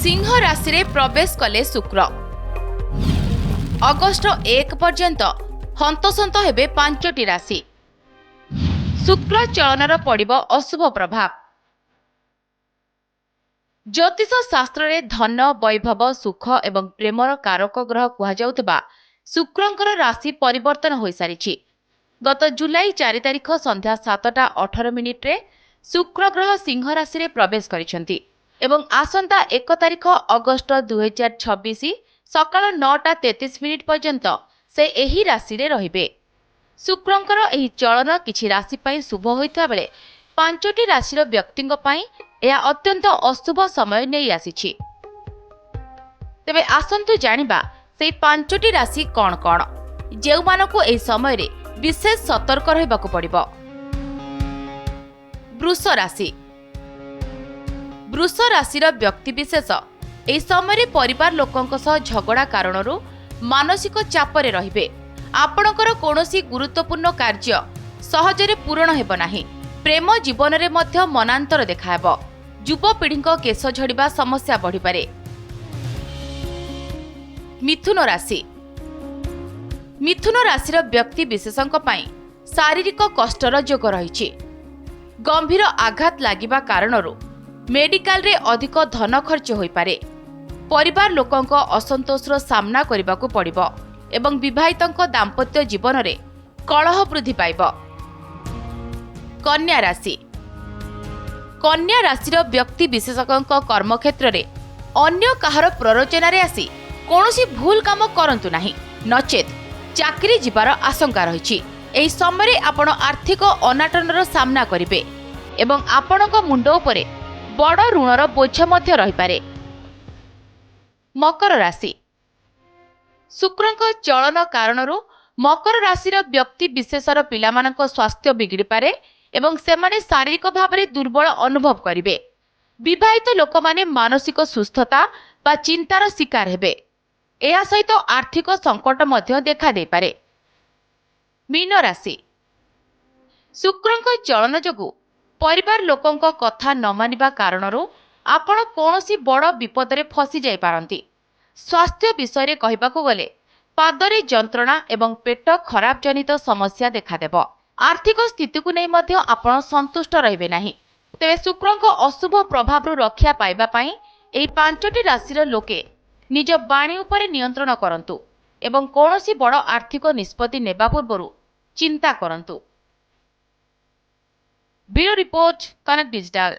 सिंह राशि रे प्रवेश कले शुक्र अगस्ट 1 पर्यंत हंतसंत हेबे 5टी राशि। शुक्र चलनर पड़िब अशुभ प्रभाव। ज्योतिष शास्त्र रे धन वैभव सुख एवं प्रेमर कारक ग्रह कहुवा शुक्रंकर राशि परिवर्तन हो सारी। गत जुलाई 4 तारिख संध्या 7:18 रे शुक्र ग्रह सिंह राशि रे प्रवेश करिसेंती एवं आसंता 1 तारिख अगस्ट 2026 सकाळ 9:33 पर्यंत से एही राशि रे रहिबे। शुक्रंकर एही चलन किछि राशि पई शुभ होइता बेले 5टी राशिर व्यक्तिंग पई यह अत्यंत अशुभ समय नै आसीछि। तेबे आसंतु जानिबा से 5टी राशि कोन कोन जेउ मानको एही समय रे विशेष सतर्क रहबाकू पड़िबो। वृष राशि। वृष राशिर व्यक्ति विशेष एही समय परिवार लोकंक सह झगड़ा कारणरू मानसिक चापरे रहिबे। आपणकर कोनोसी गुरुत्वपूर्ण कार्य सहजरे पूर्ण हेब नाही। प्रेम जीवन रे मध्य मनांतर देखाहेब। युवपीढ़ी केश झड़िबा समस्या बढ़ी पारे। मिथुन राशि। मिथुन राशिर व्यक्ति विशेषंक पई शारीरिक कष्टर योग रहिछि। गंभीर आघात लागिबा कारणरू मेडिकल रे अधिक धन खर्च होई पारे। परिवार लोकंक असंतोषर सामना करबाकू पड़िबो एवं विवाहितंक दाम्पत्य जीवन रे कलह वृद्धि पाइब। कन्या राशि। कन्या राशिर व्यक्ति विशेषज्ञ कर्मक्षेत्र रे अन्य काहार प्ररोचना रे आसी कोनोसी भूल काम करंतु नाही, नचेत चाकरी जिबार आशंका रहिछि। एही समय आपण आर्थिक अनाटनर सामना करिवे एवं आपणक मुंड उपरे बड़ ऋणर बोझ मध्य रही पारे। मकर राशि। शुक्रंक चलन कारणरू मकर राशिर व्यक्ति विशेषर पिलामानक स्वास्थ्य बिगड़ी पारे एवं सेमाने शारीरिक भाव में दुर्बल अनुभव करिवे। विवाहित लोक माने मानसिक सुस्थता बा चिंतार शिकार हेबे। एहा सहित आर्थिक संकट मध्य देखा दे पारे। मीन राशि। शुक्रंक चलन जोगु परिवार लोकंक कथा न मानिबा कारणरू आपण कोनोसी बड़ विपद रे फसी जाई पारंती। स्वास्थ्य विषय रे कहिबाकू गले पादरे जंत्रणा एवं पेट खराब जनित समस्या देखा देबो। आर्थिक स्थिति को नै मध्य आपण संतुष्ट रहिबे नाही। तेबे शुक्रंक अशुभ प्रभाव रु रक्षा पाइबा पई एही 5टी राशिर लोके निज बाणी उपरे नियंत्रण करंतु एवं कोनोसी बड़ आर्थिक निष्पत्ति नेबा पूर्वरु चिंता करंतु। Bureau report connect digital.